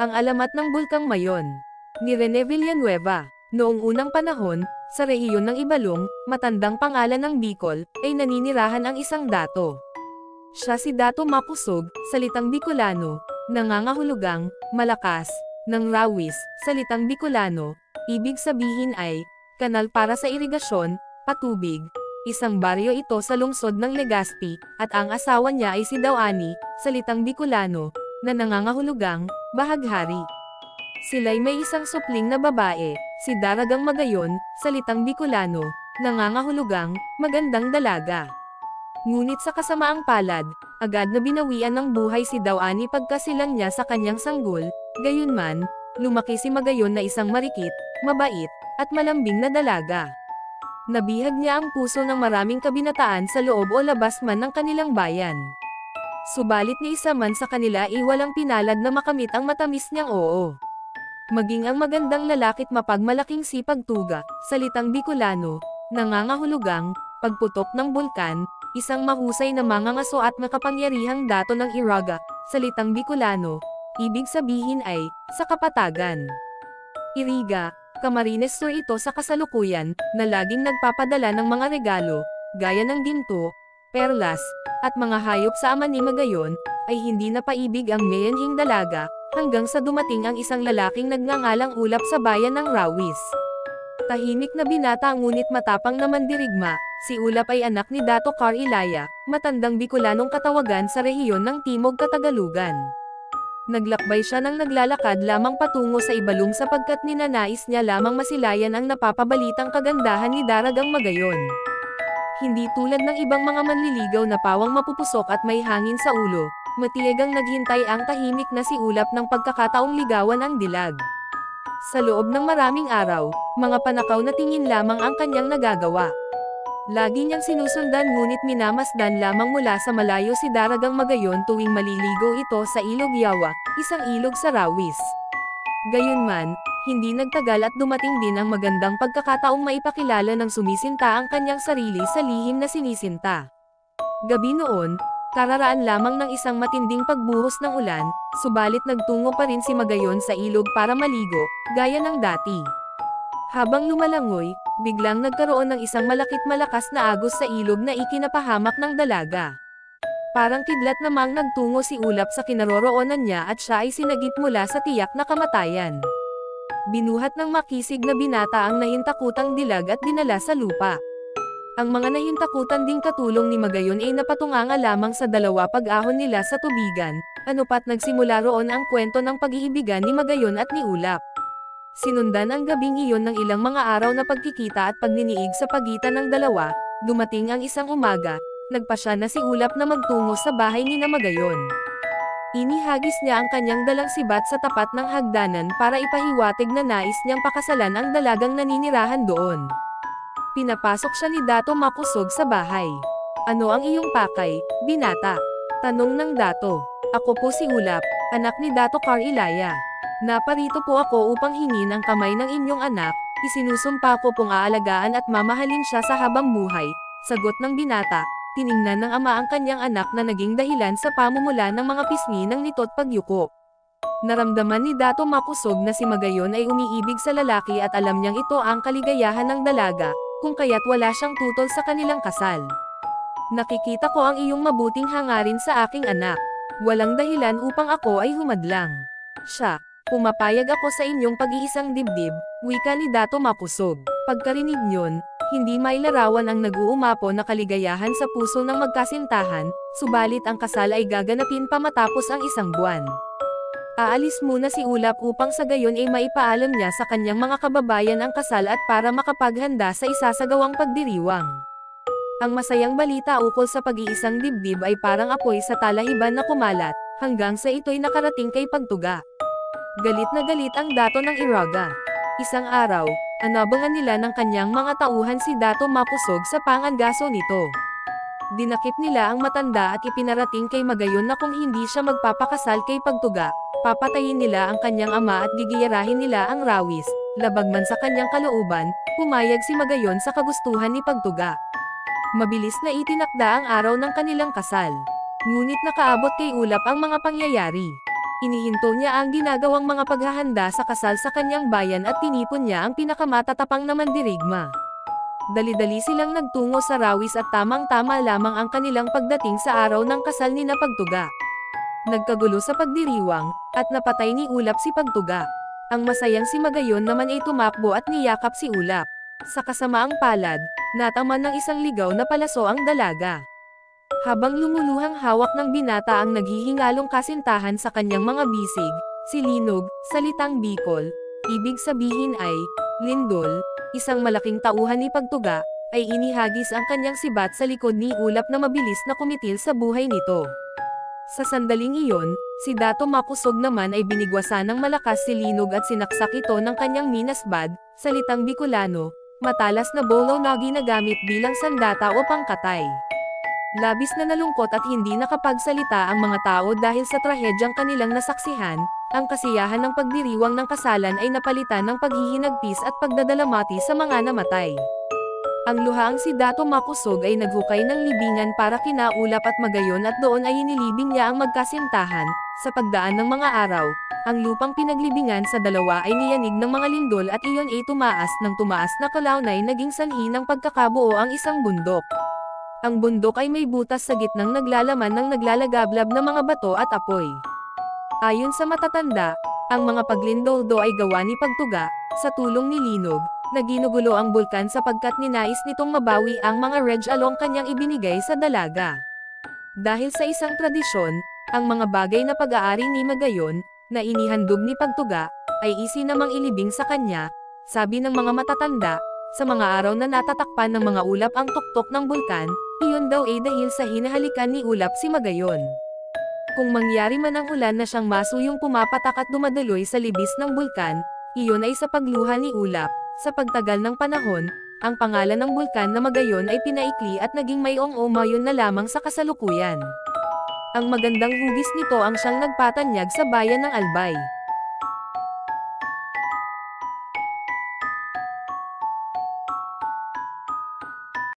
Ang alamat ng Bulkang Mayon ni Rene Villanueva. Noong unang panahon, sa rehiyon ng Ibalong, matandang pangalan ng Bicol, ay naninirahan ang isang dato. Siya si Dato Mapusog, salitang Bicolano, nangangahulugang, malakas, ng Rawis, salitang Bicolano, ibig sabihin ay, kanal para sa irigasyon, patubig. Isang baryo ito sa lungsod ng Legazpi, at ang asawa niya ay si Dawani, salitang Bicolano, na nangangahulugang, bahaghari. Sila'y may isang supling na babae, si Daragang Magayon, salitang Bicolano, nangangahulugang, magandang dalaga. Ngunit sa kasamaang palad, agad na binawian ng buhay si Dawani pagkasilang niya sa kanyang sanggol, gayunman, lumaki si Magayon na isang marikit, mabait, at malambing na dalaga. Nabihag niya ang puso ng maraming kabinataan sa loob o labas man ng kanilang bayan. Subalit ni isa man sa kanila ay walang pinalad na makamit ang matamis niyang oo. Maging ang magandang lalaki't mapagmalaking sipag-tuga, salitang Bicolano, nangangahulugang, pagputok ng bulkan, isang mahusay na mangangaso at makapangyarihang dato ng Iraga, salitang Bicolano, ibig sabihin ay, sa kapatagan. Iriga, Camarines Sur ito sa kasalukuyan, na laging nagpapadala ng mga regalo, gaya ng ginto, perlas, at mga hayop sa ama ni Magayon, ay hindi napaibig ang mayanhing dalaga, hanggang sa dumating ang isang lalaking nagngangalang Ulap sa bayan ng Rawis. Tahimik na binata ngunit matapang na mandirigma, si Ulap ay anak ni Dato Car Ilaya, matandang Bicolanong katawagan sa rehiyon ng Timog Katagalugan. Naglakbay siya nang naglalakad lamang patungo sa Ibalong sapagkat ninanais niya lamang masilayan ang napapabalitang kagandahan ni Daragang Magayon. Hindi tulad ng ibang mga manliligaw na pawang mapupusok at may hangin sa ulo, matiyagang naghintay ang tahimik na si Ulap ng pagkakataong ligawan ang dilag. Sa loob ng maraming araw, mga panakaw na tingin lamang ang kanyang nagagawa. Lagi niyang sinusundan ngunit minamasdan lamang mula sa malayo si Daragang Magayon tuwing maliligo ito sa Ilog Yawa, isang ilog sa Rawis. Gayunman, hindi nagtagal at dumating din ang magandang pagkakataong maipakilala ng sumisinta ang kanyang sarili sa lihim na sinisinta. Gabi noon, kararaan lamang ng isang matinding pagbuhos ng ulan, subalit nagtungo pa rin si Magayon sa ilog para maligo, gaya ng dati. Habang lumalangoy, biglang nagkaroon ng isang malakit malakas na agos sa ilog na ikinapahamak ng dalaga. Parang kidlat namang nagtungo si Ulap sa kinaroroonan niya at siya ay sinagip mula sa tiyak na kamatayan. Binuhat ng makisig na binata ang nahintakutang dilag at dinala sa lupa. Ang mga nahintakutan ding katulong ni Magayon ay napatunganga lamang sa dalawa pag-ahon nila sa tubigan, anupat nagsimula roon ang kwento ng pag-iibigan ni Magayon at ni Ulap. Sinundan ang gabing iyon ng ilang mga araw na pagkikita at pagniniig sa pagitan ng dalawa, dumating ang isang umaga, nagpasya na si Ulap na magtungo sa bahay ni na Magayon. Inihagis niya ang kanyang dalang sibat sa tapat ng hagdanan para ipahiwatig na nais niyang pakasalan ang dalagang naninirahan doon. Pinapasok siya ni Dato Mapusog sa bahay. "Ano ang iyong pakay, binata?" tanong ng Dato. "Ako po si Ulap, anak ni Dato Car Ilaya. Naparito po ako upang hingin ang kamay ng inyong anak, isinusumpa ko pong aalagaan at mamahalin siya sa habang buhay," sagot ng binata. Tiningnan ng ama ang kanyang anak na naging dahilan sa pamumula ng mga pisngi ng nito't pagyuko. Naramdaman ni Dato Mapusog na si Magayon ay umiibig sa lalaki at alam niyang ito ang kaligayahan ng dalaga, kung kaya't wala siyang tutol sa kanilang kasal. "Nakikita ko ang iyong mabuting hangarin sa aking anak. Walang dahilan upang ako ay humadlang. Siya, pumapayag ako sa inyong pag-iisang dibdib," wika ni Dato Mapusog. Pagkarinig niyon, hindi mailarawan ang nag-uumapo na kaligayahan sa puso ng magkasintahan, subalit ang kasal ay gaganapin pa matapos ang isang buwan. Aalis muna si Ulap upang sa gayon ay maipaalam niya sa kanyang mga kababayan ang kasal at para makapaghanda sa isasagawang pagdiriwang. Ang masayang balita ukol sa pag-iisang dibdib ay parang apoy sa talahiban na kumalat, hanggang sa ito'y nakarating kay Pagtuga. Galit na galit ang dato ng Iraga. Isang araw, anabangan nila ng kanyang mga tauhan si Dato Mapusog sa pangangaso nito. Dinakip nila ang matanda at ipinarating kay Magayon na kung hindi siya magpapakasal kay Pagtuga, papatayin nila ang kanyang ama at gigiyarahin nila ang Rawis. Labag man sa kanyang kalooban, pumayag si Magayon sa kagustuhan ni Pagtuga. Mabilis na itinakda ang araw ng kanilang kasal. Ngunit nakaabot kay Ulap ang mga pangyayari. Inihinto niya ang ginagawang mga paghahanda sa kasal sa kanyang bayan at tinipon niya ang pinakamatatapang na mandirigma. Dali-dali silang nagtungo sa rawis at tamang-tama lamang ang kanilang pagdating sa araw ng kasal ni Pagtuga. Nagkagulo sa pagdiriwang, at napatay ni Ulap si Pagtuga. Ang masayang si Magayon naman ay tumakbo at niyakap si Ulap. Sa kasamaang palad, nataman ng isang ligaw na palaso ang dalaga. Habang lumuluhang hawak ng binata ang naghihingalong kasintahan sa kanyang mga bisig, si Linog, salitang Bicol, ibig sabihin ay, lindol, isang malaking tauhan ni Pagtuga, ay inihagis ang kanyang sibat sa likod ni Ulap na mabilis na kumitil sa buhay nito. Sa sandaling iyon, si Dato Makusog naman ay binigwasan ng malakas si Linog at sinaksak ito ng kanyang minasbad, salitang Bicolano, matalas na bolo na ginagamit bilang sandata o pangkatay. Labis na nalungkot at hindi nakapagsalita ang mga tao dahil sa trahedyang kanilang nasaksihan, ang kasiyahan ng pagdiriwang ng kasalan ay napalitan ng paghihinagpis at pagdadalamati sa mga namatay. Ang luhaang si Dato Makusog ay naghukay ng libingan para kina Ulap at Magayon at doon ay inilibing niya ang magkasintahan. Sa pagdaan ng mga araw, ang lupang pinaglibingan sa dalawa ay niyanig ng mga lindol at iyon ay tumaas na kalawnay naging sanhi ng pagkakabuo ang isang bundok. Ang bundok ay may butas sa gitnang naglalaman ng naglalagablab na mga bato at apoy. Ayon sa matatanda, ang mga paglindoldo ay gawa ni Pagtuga, sa tulong ni Linog, na ginugulo ang bulkan sapagkat ninais nitong mabawi ang mga regalong kanyang ibinigay sa dalaga. Dahil sa isang tradisyon, ang mga bagay na pag-aari ni Magayon, na inihandog ni Pagtuga, ay isinamang ilibing sa kanya, sabi ng mga matatanda, sa mga araw na natatakpan ng mga ulap ang tuktok ng bulkan, iyon daw ay dahil sa hinahalikan ni Ulap si Magayon. Kung mangyari man ang ulan na siyang masuyong pumapatak at dumadaloy sa libis ng bulkan, iyon ay sa pagluha ni Ulap. Sa pagtagal ng panahon, ang pangalan ng bulkan na Magayon ay pinaikli at naging Mayong-Umayon na lamang sa kasalukuyan. Ang magandang hugis nito ang siyang nagpatanyag sa bayan ng Albay.